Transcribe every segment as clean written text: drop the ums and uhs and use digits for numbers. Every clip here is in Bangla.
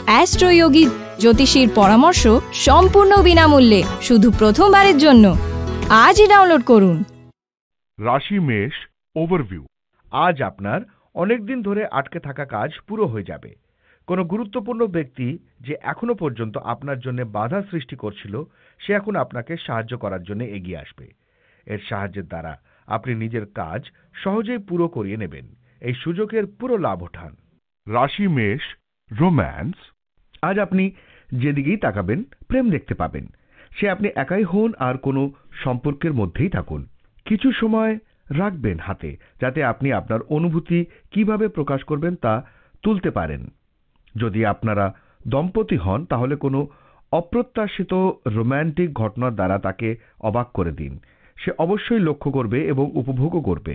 অ্যাস্ট্রোয়োগী জ্যোতিষীর পরামর্শ সম্পূর্ণ বিনামূল্যে শুধু প্রথমবারের জন্য। আজই ডাউনলোড করুন। রাশি মেষ ওভারভিউ। আজ আপনার অনেকদিন ধরে আটকে থাকা কাজ পুরো হয়ে যাবে। কোনো গুরুত্বপূর্ণ ব্যক্তি যে এখনো পর্যন্ত আপনার জন্য বাধা সৃষ্টি করছিল, সে এখন আপনাকে সাহায্য করার জন্য এগিয়ে আসবে। এর সাহায্যের দ্বারা আপনি নিজের কাজ সহজেই পুরো করিয়ে নেবেন। এই সুযোগের পুরো লাভ ওঠান। রাশি মেষ রোম্যান্স। আজ আপনি যেদিকেই তাকাবেন প্রেম দেখতে পাবেন। সে আপনি একাই হন আর কোনো সম্পর্কের মধ্যেই থাকুন। কিছু সময় রাখবেন হাতে, যাতে আপনি আপনার অনুভূতি কিভাবে প্রকাশ করবেন তা তুলতে পারেন। যদি আপনারা দম্পতি হন, তাহলে কোনো অপ্রত্যাশিত রোম্যান্টিক ঘটনার দ্বারা তাকে অবাক করে দিন। সে অবশ্যই লক্ষ্য করবে এবং উপভোগও করবে।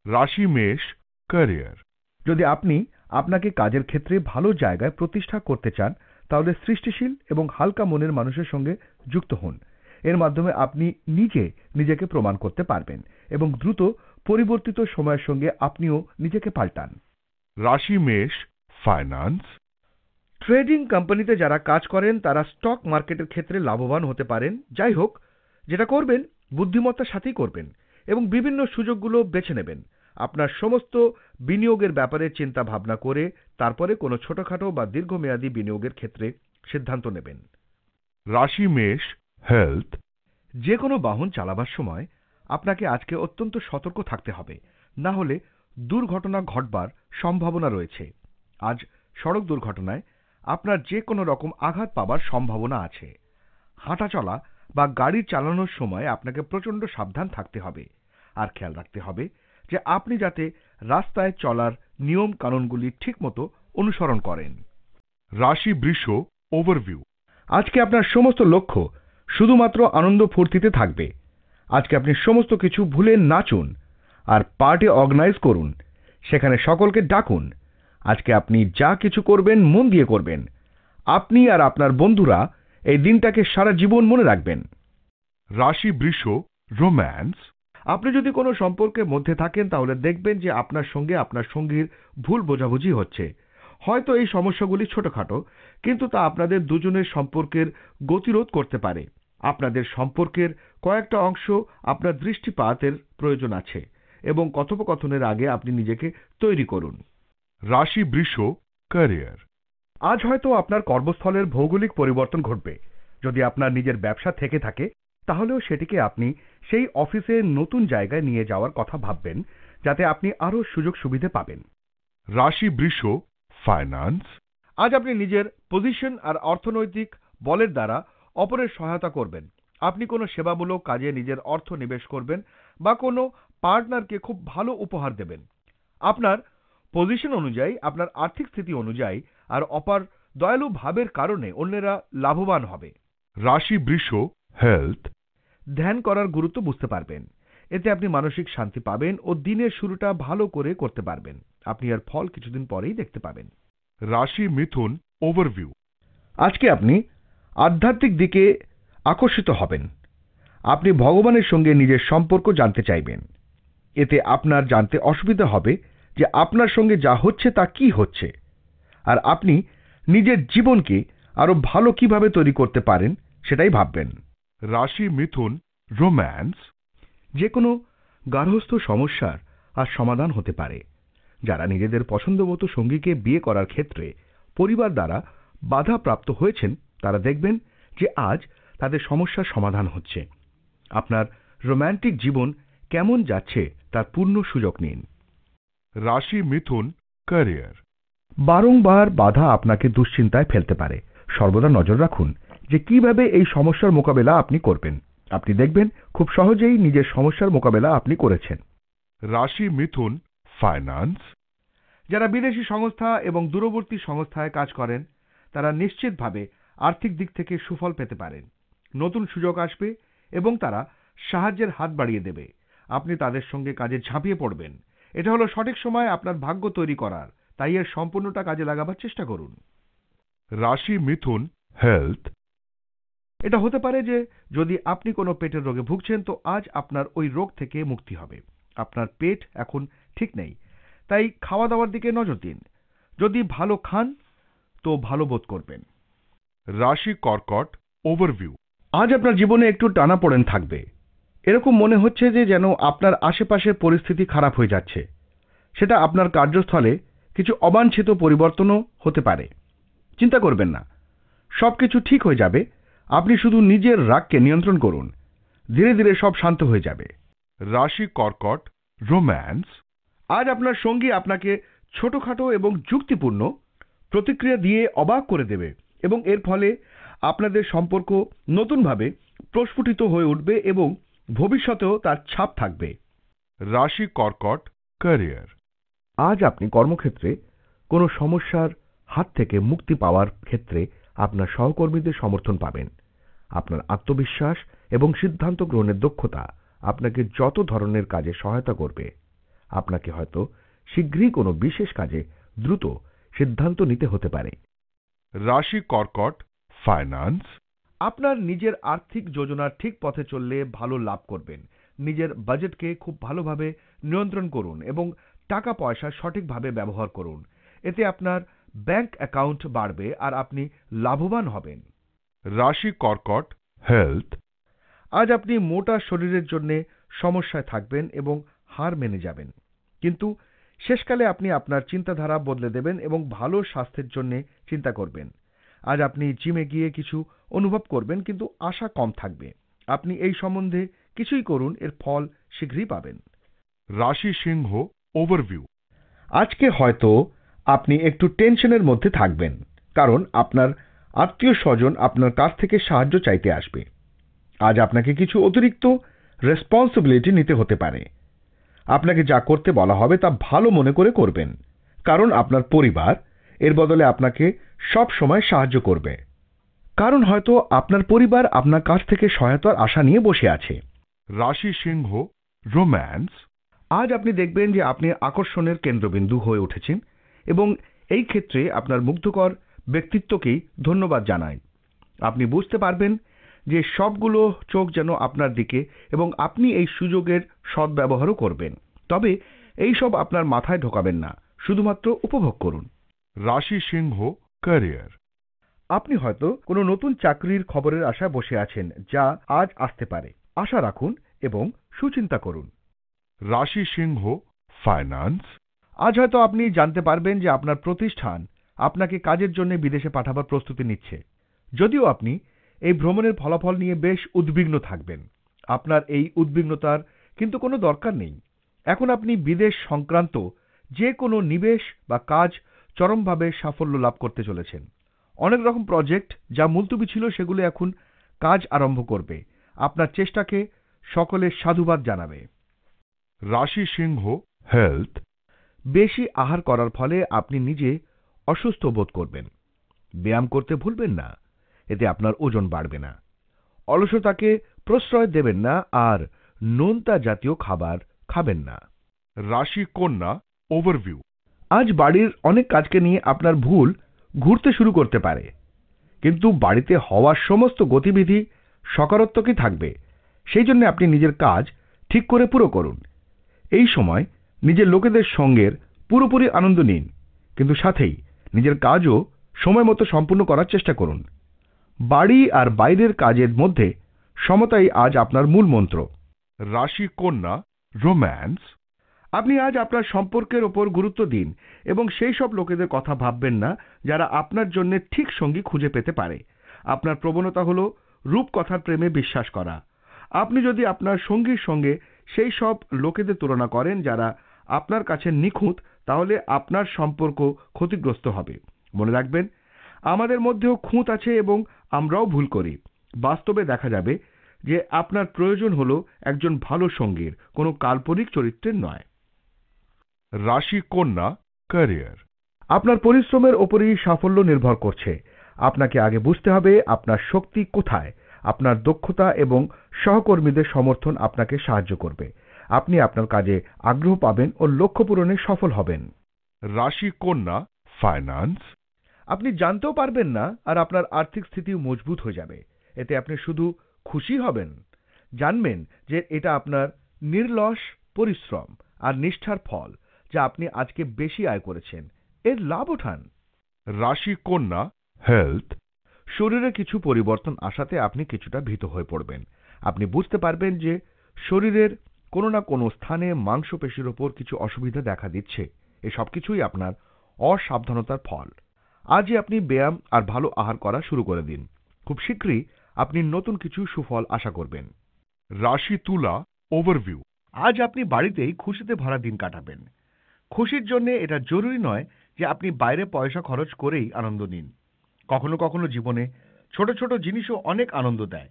রাশি মেষ ক্যারিয়ার। যদি আপনি আপনাকে কাজের ক্ষেত্রে ভালো জায়গায় প্রতিষ্ঠা করতে চান, তাহলে সৃষ্টিশীল এবং হালকা মনের মানুষের সঙ্গে যুক্ত হন। এর মাধ্যমে আপনি নিজেকে প্রমাণ করতে পারবেন এবং দ্রুত পরিবর্তিত সময়ের সঙ্গে আপনিও নিজেকে পাল্টান। রাশি মেষ ফাইন্যান্স। ট্রেডিং কোম্পানিতে যারা কাজ করেন তারা স্টক মার্কেটের ক্ষেত্রে লাভবান হতে পারেন। যাই হোক, যেটা করবেন বুদ্ধিমত্তার সাথেই করবেন এবং বিভিন্ন সুযোগগুলো বেছে নেবেন। আপনার সমস্ত বিনিয়োগের ব্যাপারে চিন্তা ভাবনা করে তারপরে কোনো ছোটখাটো বা দীর্ঘমেয়াদী বিনিয়োগের ক্ষেত্রে সিদ্ধান্ত নেবেন। রাশি মেষ হেলথ। যে কোনো বাহন চালাবার সময় আপনাকে আজকে অত্যন্ত সতর্ক থাকতে হবে, না হলে দুর্ঘটনা ঘটবার সম্ভাবনা রয়েছে। আজ সড়ক দুর্ঘটনায় আপনার যে কোনো রকম আঘাত পাবার সম্ভাবনা আছে। হাঁটাচলা বা গাড়ি চালানোর সময় আপনাকে প্রচণ্ড সাবধান থাকতে হবে আর খেয়াল রাখতে হবে যে আপনি যাতে রাস্তায় চলার নিয়ম কানুনগুলি ঠিকমতো অনুসরণ করেন। রাশি বৃষ ওভারভিউ। আজকে আপনার সমস্ত লক্ষ্য শুধুমাত্র আনন্দ ফুর্তিতে থাকবে। আজকে আপনি সমস্ত কিছু ভুলে নাচুন আর পার্টি অর্গানাইজ করুন। সেখানে সকলকে ডাকুন। আজকে আপনি যা কিছু করবেন মন দিয়ে করবেন। আপনি আর আপনার বন্ধুরা এই দিনটাকে সারা জীবন মনে রাখবেন। রাশি বৃষ রোম্যান্স। আপনি যদি কোনো সম্পর্কের মধ্যে থাকেন, তাহলে দেখবেন যে আপনার সঙ্গে আপনার সঙ্গীর ভুল বোঝাবুঝি হচ্ছে। হয়তো এই সমস্যাগুলি ছোটখাটো, কিন্তু তা আপনাদের দুজনের সম্পর্কের গতিরোধ করতে পারে। আপনাদের সম্পর্কের কয়েকটা অংশ আপনার দৃষ্টিপাতের প্রয়োজন আছে এবং কথোপকথনের আগে আপনি নিজেকে তৈরি করুন। রাশি বৃষ ক্যারিয়ার। আজ হয়তো আপনার কর্মস্থলের ভৌগোলিক পরিবর্তন ঘটবে। যদি আপনার নিজের ব্যবসা থেকে থাকে, তাহলেও সেটিকে আপনি সেই অফিসে নতুন জায়গায় নিয়ে যাওয়ার কথা ভাববেন, যাতে আপনি আরও সুযোগ সুবিধে পাবেন। রাশি বৃষ ফাইন্যান্স। আজ আপনি নিজের পজিশন আর অর্থনৈতিক বলের দ্বারা অপরের সহায়তা করবেন। আপনি কোনো সেবামূলক কাজে নিজের অর্থ নিবেশ করবেন বা কোনো পার্টনারকে খুব ভালো উপহার দেবেন। আপনার পজিশন অনুযায়ী, আপনার আর্থিক স্থিতি অনুযায়ী আর অপার দয়ালু ভাবের কারণে অন্যেরা লাভবান হবে। রাশি বৃষ হেলথ। ধ্যান করার গুরুত্ব বুঝতে পারবেন। এতে আপনি মানসিক শান্তি পাবেন ও দিনের শুরুটা ভালো করে করতে পারবেন। আপনি এর ফল কিছুদিন পরেই দেখতে পাবেন। রাশি মিথুন ওভারভিউ। আজকে আপনি আধ্যাত্মিক দিকে আকর্ষিত হবেন। আপনি ভগবানের সঙ্গে নিজের সম্পর্ক জানতে চাইবেন। এতে আপনার জানতে অসুবিধা হবে যে আপনার সঙ্গে যা হচ্ছে তা কি হচ্ছে, আর আপনি নিজের জীবনকে আরো ভালো কিভাবে তৈরি করতে পারেন সেটাই ভাববেন। রাশি মিথুন রোম্যান্স। যে কোনো গার্হস্থ্য সমস্যার আর সমাধান হতে পারে। যারা নিজেদের পছন্দমতো সঙ্গীকে বিয়ে করার ক্ষেত্রে পরিবার দ্বারা বাধা প্রাপ্ত হয়েছেন, তারা দেখবেন যে আজ তাদের সমস্যার সমাধান হচ্ছে। আপনার রোম্যান্টিক জীবন কেমন যাচ্ছে তার পূর্ণ সুযোগ নিন। রাশি মিথুন ক্যারিয়ার। বারংবার বাধা আপনাকে দুশ্চিন্তায় ফেলতে পারে। সর্বদা নজর রাখুন যে কিভাবে এই সমস্যার মোকাবেলা আপনি করবেন। আপনি দেখবেন খুব সহজেই নিজের সমস্যার মোকাবেলা আপনি করেছেন। রাশি মিথুন ফাইন্যান্স। যারা বিদেশি সংস্থা এবং দূরবর্তী সংস্থায় কাজ করেন, তারা নিশ্চিতভাবে আর্থিক দিক থেকে সুফল পেতে পারেন। নতুন সুযোগ আসবে এবং তারা সাহায্যের হাত বাড়িয়ে দেবে। আপনি তাদের সঙ্গে কাজে ঝাঁপিয়ে পড়বেন। এটা হলো সঠিক সময় আপনার ভাগ্য তৈরি করার, তাই এর সম্পূর্ণটা কাজে লাগাবার চেষ্টা করুন। রাশি মিথুন হেলথ। এটা হতে পারে যে যদি আপনি কোনো পেটের রোগে ভুগছেন, তো আজ আপনার ওই রোগ থেকে মুক্তি হবে। আপনার পেট এখন ঠিক নেই, তাই খাওয়া দাওয়ার দিকে নজর দিন। যদি ভালো খান তো ভালো বোধ করবেন। রাশি কর্কট ওভারভিউ। আজ আপনার জীবনে একটু টানাপোড়েন থাকবে। এরকম মনে হচ্ছে যে যেন আপনার আশেপাশের পরিস্থিতি খারাপ হয়ে যাচ্ছে। সেটা আপনার কার্যস্থলে কিছু অবাঞ্ছিত পরিবর্তনও হতে পারে। চিন্তা করবেন না, সবকিছু ঠিক হয়ে যাবে। আপনি শুধু নিজের রাগকে নিয়ন্ত্রণ করুন, ধীরে ধীরে সব শান্ত হয়ে যাবে। রাশি কর্কট রোম্যান্স। আজ আপনার সঙ্গী আপনাকে ছোটখাটো এবং যুক্তিপূর্ণ প্রতিক্রিয়া দিয়ে অবাক করে দেবে এবং এর ফলে আপনাদের সম্পর্ক নতুনভাবে প্রস্ফুটিত হয়ে উঠবে এবং ভবিষ্যতেও তার ছাপ থাকবে। রাশি কর্কট ক্যারিয়ার। আজ আপনি কর্মক্ষেত্রে কোনো সমস্যার হাত থেকে মুক্তি পাওয়ার ক্ষেত্রে আপনার সহকর্মীদের সমর্থন পাবেন। আপনার আত্মবিশ্বাস এবং সিদ্ধান্ত গ্রহণের দক্ষতা আপনাকে যত ধরনের কাজে সহায়তা করবে। আপনাকে হয়তো শীঘ্রই কোনো বিশেষ কাজে দ্রুত সিদ্ধান্ত নিতে হতে পারে। রাশি কর্কট ফাইন্যান্স। আপনার নিজের আর্থিক যোজনা ঠিক পথে চললে ভালো লাভ করবেন। নিজের বাজেটকে খুব ভালোভাবে নিয়ন্ত্রণ করুন এবং টাকা পয়সা সঠিকভাবে ব্যবহার করুন। এতে আপনার ব্যাংক অ্যাকাউন্ট বাড়বে আর আপনি লাভবান হবেন। রাশি কর্কট হেলথ। আজ আপনি মোটা শরীরের জন্য সমস্যায় থাকবেন এবং হার মেনে যাবেন, কিন্তু শেষকালে আপনি আপনার চিন্তাধারা বদলে দেবেন এবং ভালো স্বাস্থ্যের জন্য চিন্তা করবেন। আজ আপনি জিমে গিয়ে কিছু অনুভব করবেন, কিন্তু আশা কম থাকবে। আপনি এই সম্বন্ধে কিছুই করুন, এর ফল শীঘ্রই পাবেন। রাশি সিংহ ওভারভিউ। আজকে হয়তো আপনি একটু টেনশনের মধ্যে থাকবেন, কারণ আপনার আত্মীয় স্বজন আপনার কাছ থেকে সাহায্য চাইতে আসবে। আজ আপনাকে কিছু অতিরিক্ত রেসপন্সিবিলিটি নিতে হতে পারে। আপনাকে যা করতে বলা হবে তা ভালো মনে করে করবেন, কারণ আপনার পরিবার এর বদলে আপনাকে সব সময় সাহায্য করবে। কারণ হয়তো আপনার পরিবার আপনার কাছ থেকে সহায়তার আশা নিয়ে বসে আছে। রাশি সিংহ রোম্যান্স। আজ আপনি দেখবেন যে আপনি আকর্ষণের কেন্দ্রবিন্দু হয়ে উঠেছেন এবং এই ক্ষেত্রে আপনার মুগ্ধকর ব্যক্তিত্বকেই ধন্যবাদ জানাই। আপনি বুঝতে পারবেন যে সবগুলো চোখ যেন আপনার দিকে এবং আপনি এই সুযোগের সদ্ব্যবহারও করবেন। তবে এই সব আপনার মাথায় ঢোকাবেন না, শুধুমাত্র উপভোগ করুন। রাশি সিংহ ক্যারিয়ার। আপনি হয়তো কোনো নতুন চাকরির খবরের আশায় বসে আছেন, যা আজ আসতে পারে। আশা রাখুন এবং সুচিন্তা করুন। রাশি সিংহ ফাইন্যান্স। আজ হয়তো আপনি জানতে পারবেন যে আপনার প্রতিষ্ঠান আপনাকে কাজের জন্য বিদেশে পাঠাবার প্রস্তুতি নিচ্ছে। যদিও আপনি এই ভ্রমণের ফলাফল নিয়ে বেশ উদ্বিগ্ন থাকবেন, আপনার এই উদ্বিগ্নতার কিন্তু কোনো দরকার নেই। এখন আপনি বিদেশ সংক্রান্ত যে কোনো নিবেশ বা কাজ চরমভাবে সাফল্য লাভ করতে চলেছেন। অনেক রকম প্রজেক্ট যা মুলতবি ছিল সেগুলো এখন কাজ আরম্ভ করবে। আপনার চেষ্টাকে সকলে সাধুবাদ জানাবে। রাশি সিংহ হেলথ। বেশি আহার করার ফলে আপনি নিজে অসুস্থ বোধ করবেন। ব্যায়াম করতে ভুলবেন না, এতে আপনার ওজন বাড়বে না। অলসতাকে প্রশ্রয় দেবেন না আর নোনতা জাতীয় খাবার খাবেন না। রাশি কন্যা ওভারভিউ। আজ বাড়ির অনেক কাজকে নিয়ে আপনার ভুল ঘুরতে শুরু করতে পারে, কিন্তু বাড়িতে হওয়ার সমস্ত গতিবিধি সকারাত্মকই থাকবে। সেই জন্য আপনি নিজের কাজ ঠিক করে পুরো করুন। এই সময় নিজের লোকেদের সঙ্গের পুরোপুরি আনন্দ নিন, কিন্তু সাথেই নিজের কাজও সময় মতো সম্পূর্ণ করার চেষ্টা করুন। বাড়ি আর বাইরের কাজের মধ্যে সমতাই আজ আপনার মূল মন্ত্র। রাশি কন্যা রোম্যান্স। আপনি আজ আপনার সম্পর্কের ওপর গুরুত্ব দিন এবং সেই সব লোকেদের কথা ভাববেন না যারা আপনার জন্য ঠিক সঙ্গী খুঁজে পেতে পারে। আপনার প্রবণতা হলো রূপকথার প্রেমে বিশ্বাস করা। আপনি যদি আপনার সঙ্গীর সঙ্গে সেই সব লোকেদের তুলনা করেন যারা আপনার কাছে নিখুঁত, তাহলে আপনার সম্পর্ক ক্ষতিগ্রস্ত হবে। মনে রাখবেন, আমাদের মধ্যেও খুঁত আছে এবং আমরাও ভুল করি। বাস্তবে দেখা যাবে যে আপনার প্রয়োজন হলো একজন ভালো সঙ্গীর, কোনো কাল্পনিক চরিত্রের নয়। রাশি কন্যা ক্যারিয়ার। আপনার পরিশ্রমের ওপরই সাফল্য নির্ভর করছে। আপনাকে আগে বুঝতে হবে আপনার শক্তি কোথায়। আপনার দক্ষতা এবং সহকর্মীদের সমর্থন আপনাকে সাহায্য করবে। আপনি আপনার কাজে আগ্রহ পাবেন ও লক্ষ্য পূরণে সফল হবেন। রাশি কন্যা ফাইন্যান্স। আপনি জানতেও পারবেন না আর আপনার আর্থিক স্থিতি মজবুত হয়ে যাবে। এতে আপনি শুধু খুশি হবেন, জানবেন যে এটা আপনার নির্লস পরিশ্রম আর নিষ্ঠার ফল, যা আপনি আজকে বেশি আয় করেছেন, এর লাভ ওঠান। রাশি কন্যা, হেলথ। শরীরে কিছু পরিবর্তন আসাতে আপনি কিছুটা ভীত হয়ে পড়বেন। আপনি বুঝতে পারবেন যে শরীরের কোনো না কোনো স্থানে মাংসপেশির ওপর কিছু অসুবিধা দেখা দিচ্ছে। এই সবকিছুই আপনার অসাবধানতার ফল। আজই আপনি ব্যায়াম আর ভালো আহার করা শুরু করে দিন। খুব শীঘ্রই আপনি নতুন কিছু সুফল আশা করবেন। রাশি তুলা, ওভারভিউ। আজ আপনি বাড়িতেই খুশিতে ভরা দিন কাটাবেন। খুশির জন্য এটা জরুরি নয় যে আপনি বাইরে পয়সা খরচ করেই আনন্দ নিন। কখনো কখনো জীবনে ছোট ছোট জিনিসও অনেক আনন্দ দেয়।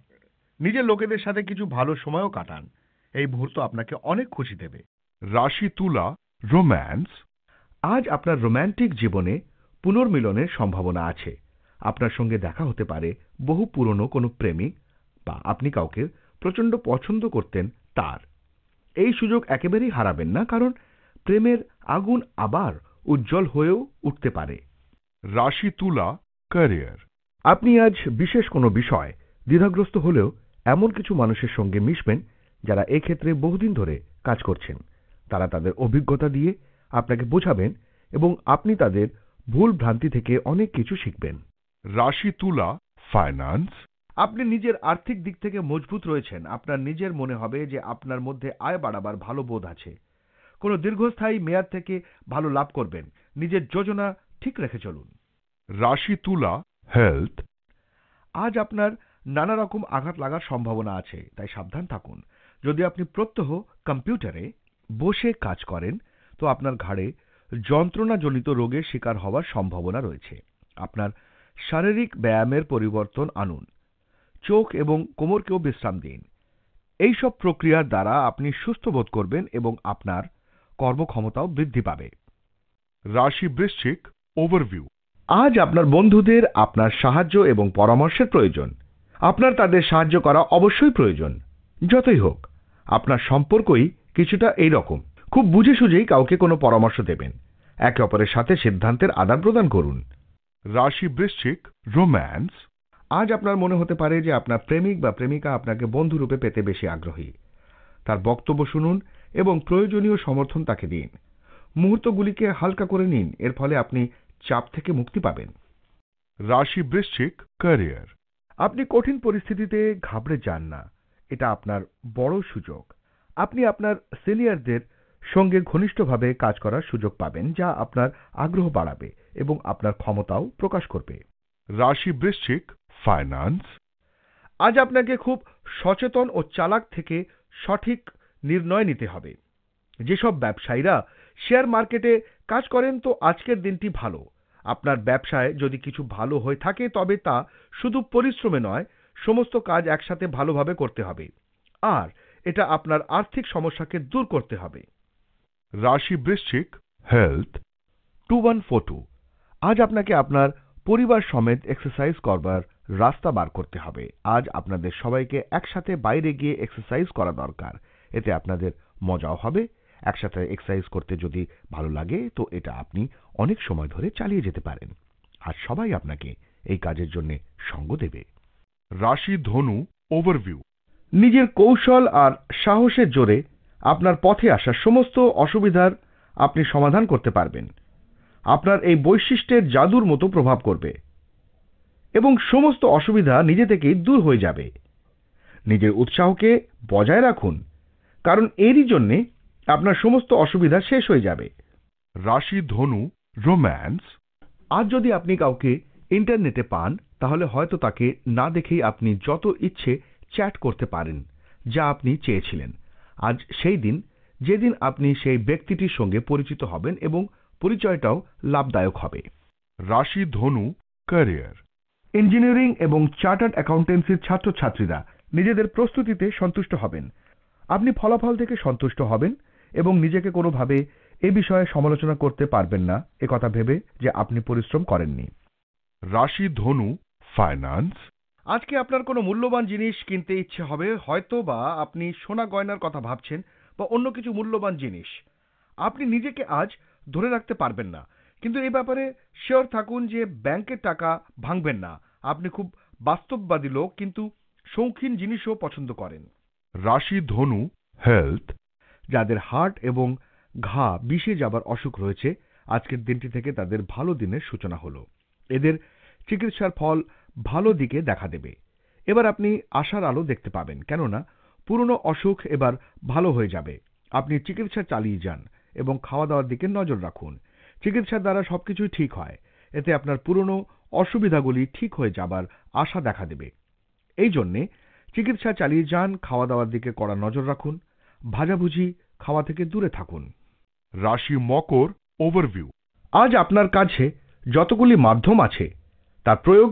নিজের লোকেদের সাথে কিছু ভালো সময়ও কাটান। এই মুহূর্ত আপনাকে অনেক খুশি দেবে। রাশি তুলা, রোম্যান্স। আজ আপনার রোম্যান্টিক জীবনে পুনর্মিলনের সম্ভাবনা আছে। আপনার সঙ্গে দেখা হতে পারে বহু পুরনো কোনো প্রেমিক, বা আপনি কাউকে প্রচন্ড পছন্দ করতেন তার। এই সুযোগ একেবারেই হারাবেন না, কারণ প্রেমের আগুন আবার উজ্জ্বল হয়েও উঠতে পারে। রাশি তুলা, ক্যারিয়ার। আপনি আজ বিশেষ কোনো বিষয় দ্বিধাগ্রস্ত হলেও এমন কিছু মানুষের সঙ্গে মিশবেন যারা এই ক্ষেত্রে বহুদিন ধরে কাজ করছেন। তারা তাদের অভিজ্ঞতা দিয়ে আপনাকে বোঝাবেন এবং আপনি তাদের ভুল ভ্রান্তি থেকে অনেক কিছু শিখবেন। রাশি তুলা, ফাইন্যান্স। আপনি নিজের আর্থিক দিক থেকে মজবুত রয়েছেন। আপনার নিজের মনে হবে যে আপনার মধ্যে আয় বাড়াবার ভালো বোধ আছে। কোনো দীর্ঘস্থায়ী মেয়াদ থেকে ভালো লাভ করবেন। নিজের যোজনা ঠিক রেখে চলুন। রাশি তুলা, হেলথ। আজ আপনার নানা রকম আঘাত লাগার সম্ভাবনা আছে, তাই সাবধান থাকুন। যদি আপনি প্রত্যহ কম্পিউটারে বসে কাজ করেন তো আপনার ঘাড়ে যন্ত্রণাজনিত রোগের শিকার হওয়ার সম্ভাবনা রয়েছে। আপনার শারীরিক ব্যায়ামের পরিবর্তন আনুন। চোখ এবং কোমরকেও বিশ্রাম দিন। এই সব প্রক্রিয়ার দ্বারা আপনি সুস্থ বোধ করবেন এবং আপনার কর্মক্ষমতাও বৃদ্ধি পাবে। রাশি বৃশ্চিক, ওভারভিউ। আজ আপনার বন্ধুদের আপনার সাহায্য এবং পরামর্শের প্রয়োজন। আপনার তাদের সাহায্য করা অবশ্যই প্রয়োজন। যতই হোক, আপনার সম্পর্কই কিছুটা এই রকম। খুব বুঝে সুঝেই কাউকে কোনো পরামর্শ দেবেন। একে অপরের সাথে সিদ্ধান্তের আদান প্রদান করুন। রাশি বৃশ্চিক, রোম্যান্স। আজ আপনার মনে হতে পারে যে আপনার প্রেমিক বা প্রেমিকা আপনাকে বন্ধুরূপে পেতে বেশি আগ্রহী। তার বক্তব্য শুনুন এবং প্রয়োজনীয় সমর্থন তাকে দিন। মুহূর্তগুলিকে হালকা করে নিন, এর ফলে আপনি চাপ থেকে মুক্তি পাবেন। রাশি বৃশ্চিক, ক্যারিয়ার। আপনি কঠিন পরিস্থিতিতে ঘাবড়ে যান না। এটা আপনার বড় সুযোগ। আপনি আপনার সিনিয়রদের সঙ্গে ঘনিষ্ঠভাবে কাজ করার সুযোগ পাবেন, যা আপনার আগ্রহ বাড়াবে এবং আপনার ক্ষমতাও প্রকাশ করবে। রাশি বৃশ্চিক, ফাইন্যান্স। আজ আপনাকে খুব সচেতন ও চালাক থেকে সঠিক নির্ণয় নিতে হবে। যেসব ব্যবসায়ীরা শেয়ার মার্কেটে কাজ করেন তো আজকের দিনটি ভালো। আপনার ব্যবসায় যদি কিছু ভালো হয়ে থাকে তবে তা শুধু পরিশ্রমে নয়, সমস্ত কাজ একসাথে ভালোভাবে করতে হবে। আর এটা আপনার আর্থিক সমস্যাকে দূর করতে হবে। রাশি বৃশ্চিক, হেলথ। 2142। আজ আপনাকে আপনার পরিবার সমেত এক্সারসাইজ করবার রাস্তা বার করতে হবে। আজ আপনাদের সবাইকে একসাথে বাইরে গিয়ে এক্সারসাইজ করা দরকার। এতে আপনাদের মজাও হবে। একসাথে এক্সারসাইজ করতে যদি ভালো লাগে তো এটা আপনি অনেক সময় ধরে চালিয়ে যেতে পারেন। আর সবাই আপনাকে এই কাজের জন্য সঙ্গ দেবে। রাশি ধনু, ওভারভিউ। নিজের কৌশল আর সাহসের জোরে আপনার পথে আসা সমস্ত অসুবিধার আপনি সমাধান করতে পারবেন। আপনার এই বৈশিষ্ট্যের জাদুর মতো প্রভাব করবে এবং সমস্ত অসুবিধা নিজে থেকেই দূর হয়ে যাবে। নিজের উৎসাহকে বজায় রাখুন, কারণ এরই জন্যে আপনার সমস্ত অসুবিধা শেষ হয়ে যাবে। রাশি ধনু, রোম্যান্স। আজ যদি আপনি কাউকে ইন্টারনেটে পান তাহলে হয়তো তাকে না দেখেই আপনি যত ইচ্ছে চ্যাট করতে পারেন, যা আপনি চেয়েছিলেন। আজ সেই দিন যেদিন আপনি সেই ব্যক্তিটির সঙ্গে পরিচিত হবেন এবং পরিচয়টাও লাভদায়ক হবে। রাশি ধনু, ক্যারিয়ার। ইঞ্জিনিয়ারিং এবং চার্টার্ড অ্যাকাউন্টেন্সির ছাত্রছাত্রীরা নিজেদের প্রস্তুতিতে সন্তুষ্ট হবেন। আপনি ফলাফল থেকে সন্তুষ্ট হবেন এবং নিজেকে কোনোভাবে এ বিষয়ে সমালোচনা করতে পারবেন না একথা ভেবে যে আপনি পরিশ্রম করেননি। রাশি ধনু, ফাইন্যান্স। আজকে আপনার কোনো মূল্যবান জিনিস কিনতে ইচ্ছে হবে, হয়তো বা আপনি সোনা গয়নার কথা ভাবছেন বা অন্য কিছু মূল্যবান জিনিস। আপনি নিজেকে আজ ধরে রাখতে পারবেন না, কিন্তু এই ব্যাপারে শিওর থাকুন যে ব্যাংকের টাকা ভাঙবেন না। আপনি খুব বাস্তববাদী লোক, কিন্তু শৌখিন জিনিসও পছন্দ করেন। রাশি ধনু, হেলথ। যাদের হার্ট এবং ঘা বিষে যাবার অসুখ রয়েছে, আজকের দিনটি থেকে তাদের ভালো দিনের সূচনা হলো। এদের চিকিৎসার ফল ভালো দিকে দেখা দেবে। এবার আপনি আশার আলো দেখতে পাবেন, কেননা পুরনো অসুখ এবার ভালো হয়ে যাবে। আপনি চিকিৎসা চালিয়ে যান এবং খাওয়া দাওয়ার দিকে নজর রাখুন। চিকিৎসার দ্বারা সবকিছুই ঠিক হয়। এতে আপনার পুরনো অসুবিধাগুলি ঠিক হয়ে যাবার আশা দেখা দেবে। এই জন্যে চিকিৎসা চালিয়ে যান, খাওয়া দাওয়ার দিকে কড়া নজর রাখুন, ভাজাভুজি খাওয়া থেকে দূরে থাকুন। রাশি মকর ওভারভিউ। আজ আপনার কাছে যতগুলি মাধ্যম আছে তার প্রয়োগ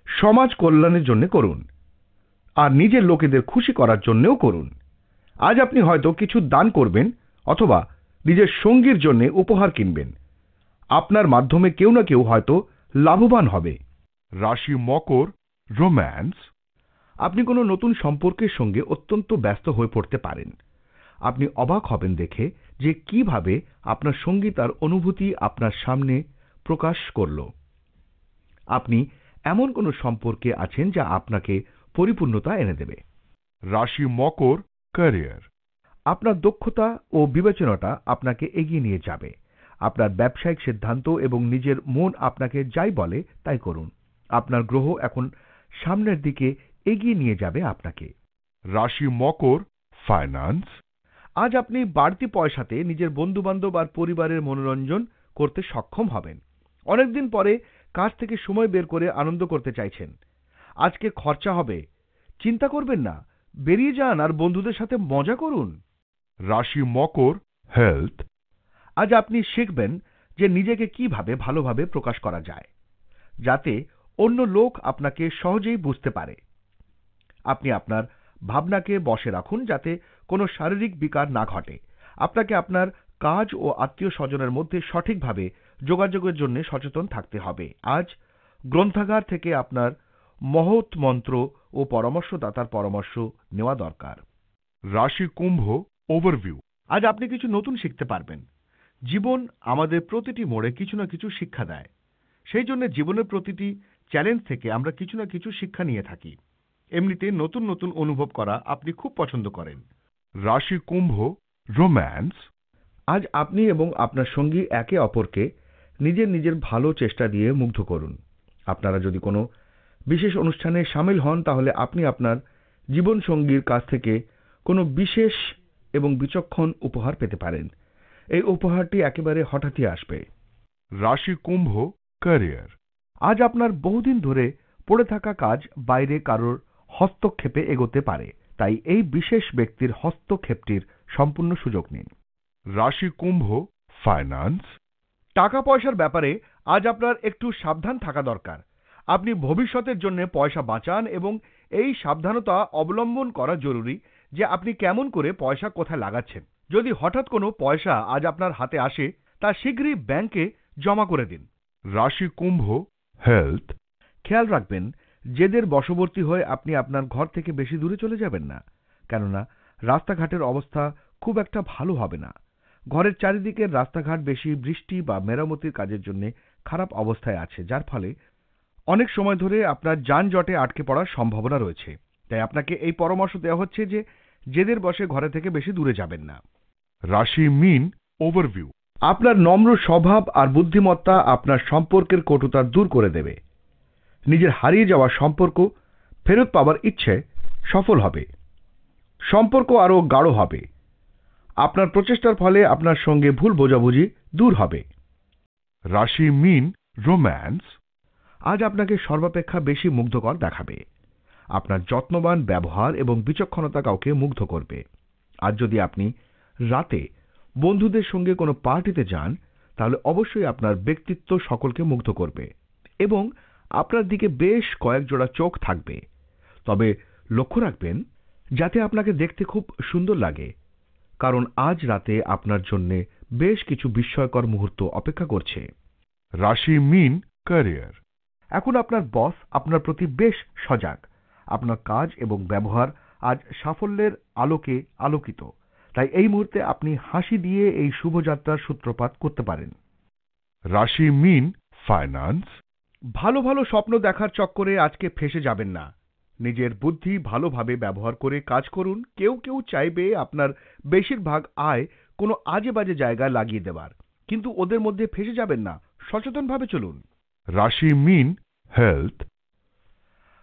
সমাজ কল্যাণের জন্য করুন, আর নিজের লোকেদের খুশি করার জন্যও করুন। আজ আপনি হয়তো কিছু দান করবেন অথবা নিজের সঙ্গীর জন্য উপহার কিনবেন। আপনার মাধ্যমে কেউ না কেউ হয়তো লাভবান হবে। রাশি মকর রোম্যান্স। আপনি কোনো নতুন সম্পর্কের সঙ্গে অত্যন্ত ব্যস্ত হয়ে পড়তে পারেন। আপনি অবাক হবেন দেখে যে কিভাবে আপনার সঙ্গী তার অনুভূতি আপনার সামনে প্রকাশ করল। আপনি এমন কোনো সম্পর্কে আছেন যা আপনাকে পরিপূর্ণতা এনে দেবে। রাশি মকর ক্যারিয়ার। আপনার দক্ষতা ও বিবেচনাটা আপনাকে এগিয়ে নিয়ে যাবে। আপনার ব্যবসায়িক সিদ্ধান্ত এবং নিজের মন আপনাকে যাই বলে তাই করুন। আপনার গ্রহ এখন সামনের দিকে এগিয়ে নিয়ে যাবে আপনাকে। রাশি মকর ফাইন্যান্স। আজ আপনি বাড়তি পয়সাতে নিজের বন্ধুবান্ধব আর পরিবারের মনোরঞ্জন করতে সক্ষম হবেন। অনেকদিন পরে কাজ থেকে সময় বের করে আনন্দ করতে চাইছেন। আজকে খরচা হবে, চিন্তা করবেন না, বেরিয়ে যান আর বন্ধুদের সাথে মজা করুন। রাশি মকর হেলথ। আজ আপনি শিখবেন যে নিজেকে কিভাবে ভালোভাবে প্রকাশ করা যায়, যাতে অন্য লোক আপনাকে সহজেই বুঝতে পারে। আপনি আপনার ভাবনাকে বশে রাখুন যাতে কোনো শারীরিক বিকার না ঘটে। আপনাকে আপনার কাজ ও আত্মীয় স্বজনের মধ্যে সঠিকভাবে যোগাযোগের জন্য সচেতন থাকতে হবে। আজ গ্রন্থাগার থেকে আপনার মহৎ মন্ত্র ও পরামর্শদাতার পরামর্শ নেওয়া দরকার। রাশি কুম্ভ ওভারভিউ। আজ আপনি কিছু নতুন শিখতে পারবেন। জীবন আমাদের প্রতিটি মোড়ে কিছু না কিছু শিক্ষা দেয়। সেই জন্য জীবনের প্রতিটি চ্যালেঞ্জ থেকে আমরা কিছু না কিছু শিক্ষা নিয়ে থাকি। এমনিতে নতুন নতুন অনুভব করা আপনি খুব পছন্দ করেন। রাশি কুম্ভ রোম্যান্স। আজ আপনি এবং আপনার সঙ্গী একে অপরকে নিজের নিজের ভালো চেষ্টা দিয়ে মুগ্ধ করুন। আপনারা যদি কোনো বিশেষ অনুষ্ঠানে সামিল হন তাহলে আপনি আপনার জীবন সঙ্গীর কাছ থেকে কোনো বিশেষ এবং বিচক্ষণ উপহার পেতে পারেন। এই উপহারটি একেবারে হঠাৎই আসবে। রাশি কুম্ভ ক্যারিয়ার। আজ আপনার বহুদিন ধরে পড়ে থাকা কাজ বাইরে কারোর হস্তক্ষেপে এগোতে পারে, তাই এই বিশেষ ব্যক্তির হস্তক্ষেপটির সম্পূর্ণ সুযোগ নিন। রাশি কুম্ভ ফাইন্যান্স। টাকা পয়সার ব্যাপারে আজ আপনার একটু সাবধান থাকা দরকার। আপনি ভবিষ্যতের জন্য পয়সা বাঁচান এবং এই সাবধানতা অবলম্বন করা জরুরি যে আপনি কেমন করে পয়সা কোথায় লাগাচ্ছেন। যদি হঠাৎ কোনো পয়সা আজ আপনার হাতে আসে তা শীঘ্রই ব্যাংকে জমা করে দিন। রাশি কুম্ভ হেলথ। খেয়াল রাখবেন জেদের বশবর্তী হয়ে আপনি আপনার ঘর থেকে বেশি দূরে চলে যাবেন না, কেননা রাস্তাঘাটের অবস্থা খুব একটা ভালো হবে না। ঘরের চারিদিকের রাস্তাঘাট বেশি বৃষ্টি বা মেরামতির কাজের জন্য খারাপ অবস্থায় আছে, যার ফলে অনেক সময় ধরে আপনার যানজটে আটকে পড়ার সম্ভাবনা রয়েছে। তাই আপনাকে এই পরামর্শ দেওয়া হচ্ছে যে জেদের বশে ঘরে থেকে বেশি দূরে যাবেন না। রাশি মীন ওভারভিউ। আপনার নম্র স্বভাব আর বুদ্ধিমত্তা আপনার সম্পর্কের কটুতা দূর করে দেবে। নিজের হারিয়ে যাওয়া সম্পর্ক ফেরত পাওয়ার ইচ্ছে সফল হবে। সম্পর্ক আরো গাঢ় হবে। আপনার প্রচেষ্টার ফলে আপনার সঙ্গে ভুল বোঝাবুঝি দূর হবে। রাশি মীন রোম্যান্স। আজ আপনাকে সর্বাপেক্ষা বেশি মুগ্ধকর দেখাবে। আপনার যত্নবান ব্যবহার এবং বিচক্ষণতা কাউকে মুগ্ধ করবে। আজ যদি আপনি রাতে বন্ধুদের সঙ্গে কোনো পার্টিতে যান তাহলে অবশ্যই আপনার ব্যক্তিত্ব সকলকে মুগ্ধ করবে এবং আপনার দিকে বেশ কয়েক জোড়া চোখ থাকবে। তবে লক্ষ্য রাখবেন যাতে আপনাকে দেখতে খুব সুন্দর লাগে, কারণ আজ রাতে আপনার জন্য বেশ কিছু বিস্ময়কর মুহূর্ত অপেক্ষা করছে। রাশি মীন ক্যারিয়ার। এখন আপনার বস আপনার প্রতি বেশ সজাগ। আপনার কাজ এবং ব্যবহার আজ সাফল্যের আলোকে আলোকিত, তাই এই মুহূর্তে আপনি হাসি দিয়ে এই শুভযাত্রার সূত্রপাত করতে পারেন। রাশি মীন ফাইন্যান্স। ভালো ভালো স্বপ্ন দেখার চক্করে আজকে ফেঁসে যাবেন না। নিজের বুদ্ধি ভালোভাবে ব্যবহার করে কাজ করুন। কেউ কেউ চাইবে আপনার বেশিরভাগ আয় কোনো আজে বাজে জায়গায় লাগিয়ে দেবার, কিন্তু ওদের মধ্যে ফেঁসে যাবেন না, সচেতনভাবে চলুন। রাশি মিন, হেলথ।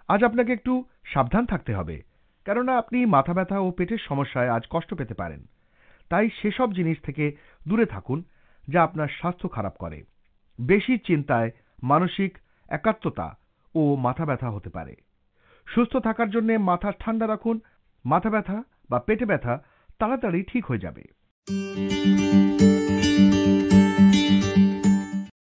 আজ আপনাকে একটু সাবধান থাকতে হবে, কেননা আপনি মাথা ব্যথা ও পেটের সমস্যায় আজ কষ্ট পেতে পারেন। তাই সেসব জিনিস থেকে দূরে থাকুন যা আপনার স্বাস্থ্য খারাপ করে। বেশি চিন্তায় মানসিক একাত্মতা ও মাথা ব্যথা হতে পারে। সুস্থ থাকার জন্য মাথা ঠান্ডা রাখুন। মাথা ব্যথা বা পেটে ব্যথা তাড়াতাড়ি ঠিক হয়ে যাবে।